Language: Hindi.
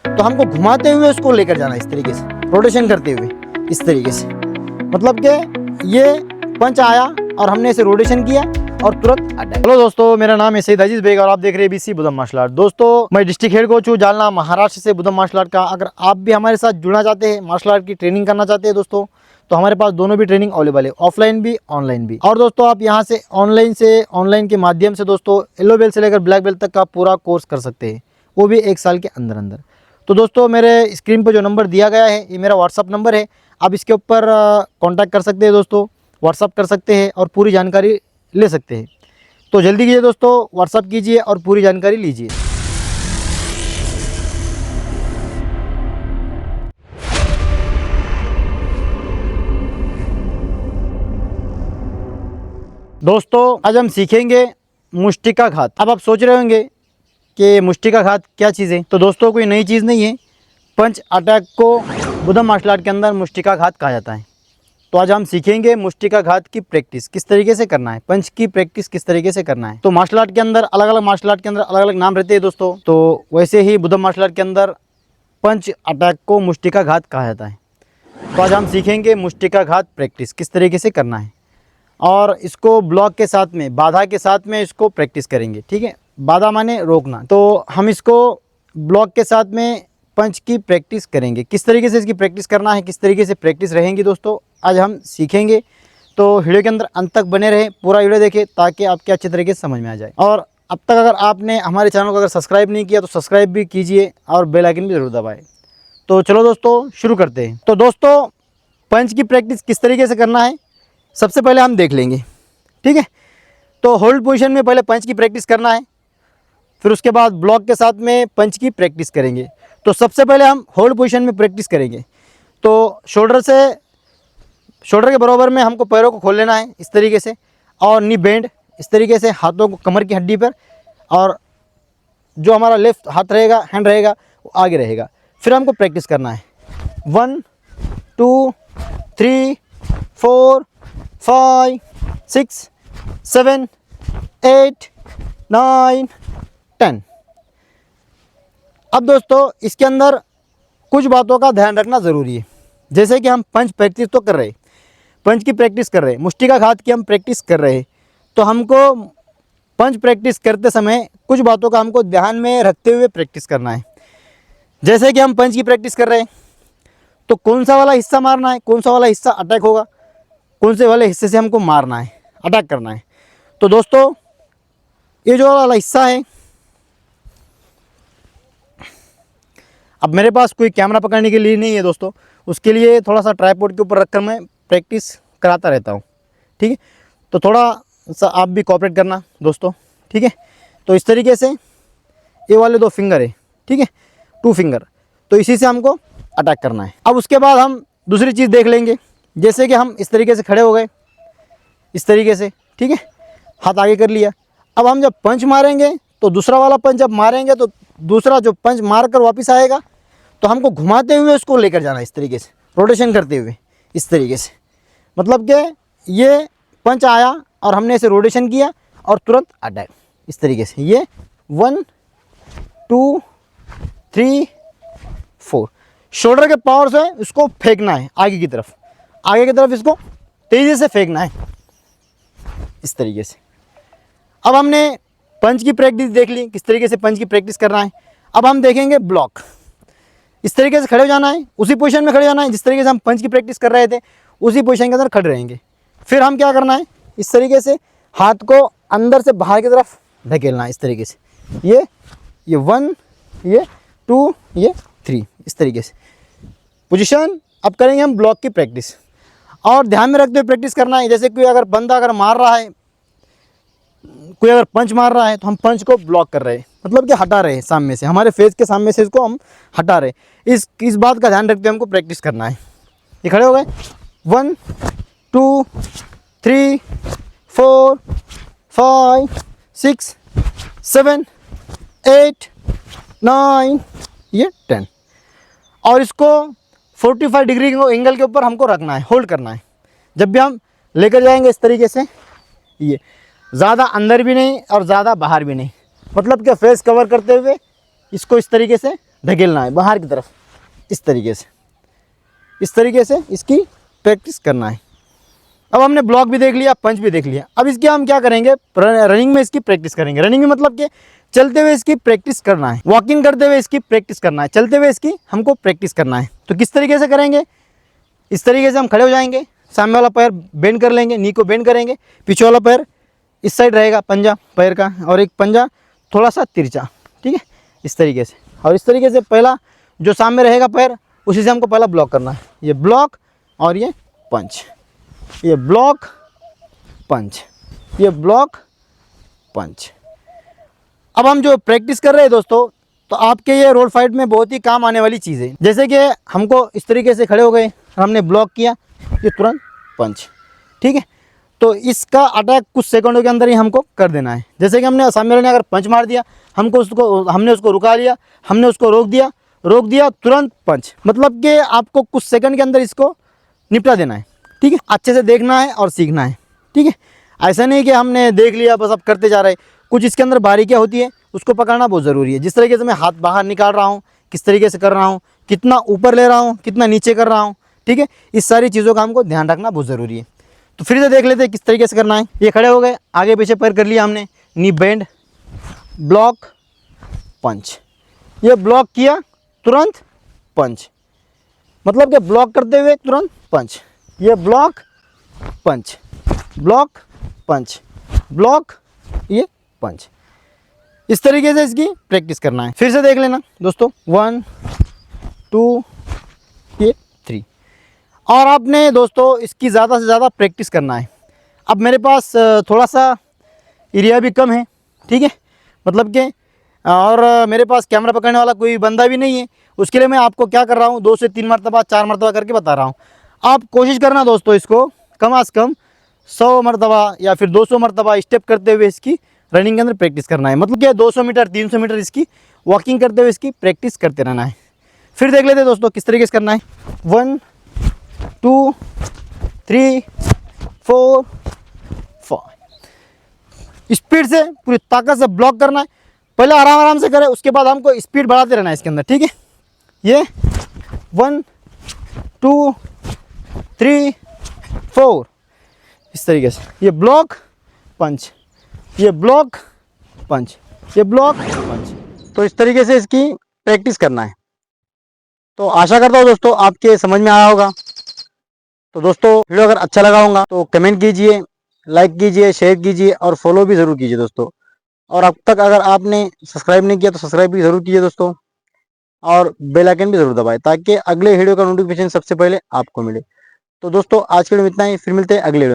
तो हमको घुमाते हुए उसको लेकर जाना है, इस तरीके से रोटेशन करते हुए, इस तरीके से। मतलब कि ये पंच आया और हमने इसे रोटेशन किया और तुरंत अटैक। हेलो दोस्तों, मेरा नाम है सईद अजीज बेग और आप देख रहे हैं बीसी बुद्धम मार्शल आर्ट। दोस्तों, मैं डिस्ट्रिक्ट हेड कोच हूँ जालना महाराष्ट्र से बुद्धम मार्शल आर्ट का। अगर आप भी हमारे साथ जुड़ना चाहते हैं, मार्शल आर्ट की ट्रेनिंग करना चाहते हैं दोस्तों, तो हमारे पास दोनों भी ट्रेनिंग अवेलेबल है, ऑफलाइन भी ऑनलाइन भी। और दोस्तों, आप यहाँ से ऑनलाइन के माध्यम से दोस्तों येलो बेल्ट से लेकर ब्लैक बेल्ट तक का पूरा कोर्स कर सकते हैं, वो भी 1 साल के अंदर अंदर। तो दोस्तों, मेरे स्क्रीन पर जो नंबर दिया गया है ये मेरा व्हाट्सअप नंबर है, आप इसके ऊपर कॉन्टैक्ट कर सकते हैं दोस्तों, व्हाट्सअप कर सकते हैं और पूरी जानकारी ले सकते हैं। तो जल्दी कीजिए दोस्तों, व्हाट्सअप कीजिए और पूरी जानकारी लीजिए। दोस्तों, आज हम सीखेंगे मुष्टिकाघात। अब आप सोच रहे होंगे कि मुष्टिकाघात क्या चीज़ है। तो दोस्तों, कोई नई चीज़ नहीं है। पंच अटैक को बुद्धम मार्शल आर्ट के अंदर मुष्टिकाघात कहा जाता है। तो आज हम सीखेंगे मुष्टिकाघात की प्रैक्टिस किस तरीके से करना है, पंच की प्रैक्टिस किस तरीके से करना है। तो मार्शल आर्ट के अंदर अलग अलग मार्शल आर्ट के अंदर अलग अलग नाम रहते हैं दोस्तों। तो वैसे ही बुद्धम मार्शल आर्ट के अंदर पंच अटैक को मुष्टिकाघात कहा जाता है। तो आज हम सीखेंगे मुष्टिकाघात प्रैक्टिस किस तरीके से करना है और इसको ब्लॉक के साथ में, बाधा के साथ में इसको प्रैक्टिस करेंगे। ठीक है, बाधा माने रोकना। तो हम इसको ब्लॉक के साथ में पंच की प्रैक्टिस करेंगे। किस तरीके से इसकी प्रैक्टिस करना है, किस तरीके से प्रैक्टिस रहेंगी दोस्तों, आज हम सीखेंगे। तो वीडियो के अंदर अंत तक बने रहे, पूरा वीडियो देखें ताकि आपके अच्छे तरीके से समझ में आ जाए। और अब तक अगर आपने हमारे चैनल को अगर सब्सक्राइब नहीं किया तो सब्सक्राइब भी कीजिए और बेल आइकन भी ज़रूर दबाएं। तो चलो दोस्तों, शुरू करते हैं। तो दोस्तों, पंच की प्रैक्टिस किस तरीके से करना है सबसे पहले हम देख लेंगे। ठीक है, तो होल्ड पोजीशन में पहले पंच की प्रैक्टिस करना है, फिर उसके बाद ब्लॉक के साथ में पंच की प्रैक्टिस करेंगे। तो सबसे पहले हम होल्ड पोजीशन में प्रैक्टिस करेंगे। तो शोल्डर के बराबर में हमको पैरों को खोल लेना है इस तरीके से, और नी बेंड इस तरीके से, हाथों को कमर की हड्डी पर, और जो हमारा लेफ्ट हाथ रहेगा, हैंड रहेगा, वो आगे रहेगा। फिर हमको प्रैक्टिस करना है 1 2 3 4 5 6 7 8 9 10। अब दोस्तों, इसके अंदर कुछ बातों का ध्यान रखना ज़रूरी है। जैसे कि हम पंच प्रैक्टिस तो कर रहे हैं, पंच की प्रैक्टिस कर रहे हैं, मुष्टिकाघात की हम प्रैक्टिस कर रहे हैं, तो हमको पंच प्रैक्टिस करते समय कुछ बातों का हमको ध्यान में रखते हुए प्रैक्टिस करना है। जैसे कि हम पंच की प्रैक्टिस कर रहे हैं, तो कौन सा वाला हिस्सा मारना है, कौन सा वाला हिस्सा अटैक होगा, कौन से वाले हिस्से से हमको मारना है, अटैक करना है। तो दोस्तों, ये जो वाला हिस्सा है, अब मेरे पास कोई कैमरा पकड़ने के लिए नहीं है दोस्तों, उसके लिए थोड़ा सा ट्राइपॉड के ऊपर रखकर मैं प्रैक्टिस कराता रहता हूँ। ठीक है, तो थोड़ा सा आप भी कोऑपरेट करना दोस्तों। ठीक है, तो इस तरीके से ये वाले 2 फिंगर है, ठीक है, 2 फिंगर, तो इसी से हमको अटैक करना है। अब उसके बाद हम दूसरी चीज़ देख लेंगे। जैसे कि हम इस तरीके से खड़े हो गए, इस तरीके से, ठीक है, हाथ आगे कर लिया। अब हम जब पंच मारेंगे तो दूसरा वाला पंच जब मारेंगे तो दूसरा जो पंच मार कर वापस आएगा, तो हमको घुमाते हुए उसको लेकर जाना है, इस तरीके से रोटेशन करते हुए, इस तरीके से। मतलब कि ये पंच आया और हमने इसे रोटेशन किया और तुरंत अटैक, इस तरीके से। ये 1 2 3 4, शोल्डर के पावर से इसको फेंकना है आगे की तरफ इसको तेज़ी से फेंकना है, इस तरीके से। अब हमने पंच की प्रैक्टिस देख ली, किस तरीके से पंच की प्रैक्टिस करना है। अब हम देखेंगे ब्लॉक। इस तरीके से खड़े हो जाना है, उसी पोजीशन में खड़े हो जाना है जिस तरीके से हम पंच की प्रैक्टिस कर रहे थे, उसी पोजीशन के अंदर खड़े रहेंगे। फिर हम क्या करना है, इस तरीके से हाथ को अंदर से बाहर की तरफ धकेलना है, इस तरीके से। ये 1, ये 2, ये 3, इस तरीके से पोजीशन। अब करेंगे हम ब्लॉक की प्रैक्टिस, और ध्यान में रखते हुए प्रैक्टिस करना है। जैसे कोई अगर बंदा अगर मार रहा है, कोई अगर पंच मार रहा है, तो हम पंच को ब्लॉक कर रहे हैं, मतलब कि हटा रहे हैं सामने से, हमारे फेस के सामने से इसको हम हटा रहे हैं। इस बात का ध्यान रखते हुए हमको प्रैक्टिस करना है। ये खड़े हो गए, 1 2 3 4 5 6 7 8 9, ये 10। और इसको 45 डिग्री एंगल के ऊपर हमको रखना है, होल्ड करना है। जब भी हम लेकर जाएंगे इस तरीके से, ये ज़्यादा अंदर भी नहीं और ज़्यादा बाहर भी नहीं, मतलब कि फेस कवर करते हुए इसको इस तरीके से ढकेलना है बाहर की तरफ, इस तरीके से इसकी प्रैक्टिस करना है। अब हमने ब्लॉक भी देख लिया, पंच भी देख लिया। अब इसकी हम क्या करेंगे, रनिंग में इसकी प्रैक्टिस करेंगे। रनिंग में मतलब कि चलते हुए इसकी प्रैक्टिस करना है, वॉकिंग करते हुए इसकी प्रैक्टिस करना है, चलते हुए इसकी हमको प्रैक्टिस करना है। तो किस तरीके से करेंगे, इस तरीके से हम खड़े हो जाएंगे, सामने वाला पैर बेंड कर लेंगे, नी को बेंड करेंगे, पीछे वाला पैर इस साइड रहेगा पंजा पैर का, और एक पंजा थोड़ा सा तिरछा, ठीक है, इस तरीके से। और इस तरीके से पहला जो सामने रहेगा पैर, उसी से हमको पहला ब्लॉक करना है। ये ब्लॉक और ये पंच, ये ब्लॉक पंच, ये ब्लॉक पंच। अब हम जो प्रैक्टिस कर रहे हैं दोस्तों, तो आपके ये रोड फाइट में बहुत ही काम आने वाली चीज़ है। जैसे कि हमको इस तरीके से खड़े हो गए, हमने ब्लॉक किया, ये तुरंत पंच, ठीक है। तो इसका अटैक कुछ सेकंडों के अंदर ही हमको कर देना है। जैसे कि हमने सामने वाले ने अगर पंच मार दिया, हमने उसको रुका लिया, हमने उसको रोक दिया, तुरंत पंच। मतलब कि आपको कुछ सेकंड के अंदर इसको निपटा देना है, ठीक है। अच्छे से देखना है और सीखना है, ठीक है। ऐसा नहीं कि हमने देख लिया बस अब करते जा रहे हैं। कुछ इसके अंदर बारीकियाँ होती है, उसको पकड़ना बहुत ज़रूरी है। जिस तरीके से मैं हाथ बाहर निकाल रहा हूँ, किस तरीके से कर रहा हूँ, कितना ऊपर ले रहा हूँ, कितना नीचे कर रहा हूँ, ठीक है। इस सारी चीज़ों का हमको ध्यान रखना बहुत ज़रूरी है। तो फिर से देख लेते हैं किस तरीके से करना है। ये खड़े हो गए, आगे पीछे पैर कर लिया हमने, नी बेंड, ब्लॉक पंच। ये ब्लॉक किया, तुरंत पंच, मतलब कि ब्लॉक करते हुए तुरंत पंच। ये block punch, block punch, block, ये पंच। इस तरीके से इसकी प्रैक्टिस करना है। फिर से देख लेना दोस्तों, 1 2 ये 3। और आपने दोस्तों इसकी ज़्यादा से ज़्यादा प्रैक्टिस करना है। अब मेरे पास थोड़ा सा एरिया भी कम है, ठीक है, मतलब कि और मेरे पास कैमरा पकड़ने वाला कोई बंदा भी नहीं है। उसके लिए मैं आपको क्या कर रहा हूँ, 2 से 3 मरतबा 4 मरतबा करके बता रहा हूँ। आप कोशिश करना दोस्तों, इसको कम से कम 100 मरतबा या फिर 200 मरतबा स्टेप करते हुए इसकी रनिंग के अंदर प्रैक्टिस करना है। मतलब कि 200 मीटर 300 मीटर इसकी वॉकिंग करते हुए इसकी प्रैक्टिस करते रहना है। फिर देख लेते हैं दोस्तों किस तरीके से करना है। 1 2 3 4 5। स्पीड से पूरी ताकत से ब्लॉक करना है। पहले आराम आराम से करें, उसके बाद हमको स्पीड बढ़ाते रहना है इसके अंदर, ठीक है। ये 1 2 3 4 इस तरीके से। ये ब्लॉक पंच, ये ब्लॉक पंच, ये ब्लॉक पंच। तो इस तरीके से इसकी प्रैक्टिस करना है। तो आशा करता हूँ दोस्तों आपके समझ में आया होगा। तो दोस्तों वीडियो अगर अच्छा लगा होगा तो कमेंट कीजिए, लाइक कीजिए, शेयर कीजिए और फॉलो भी ज़रूर कीजिए दोस्तों। और अब तक अगर आपने सब्सक्राइब नहीं किया तो सब्सक्राइब भी ज़रूर कीजिए दोस्तों, और बेल आइकन भी ज़रूर दबाएं ताकि अगले वीडियो का नोटिफिकेशन सबसे पहले आपको मिले। तो दोस्तों आज के वीडियो में इतना ही, फिर मिलते हैं अगले वीडियो।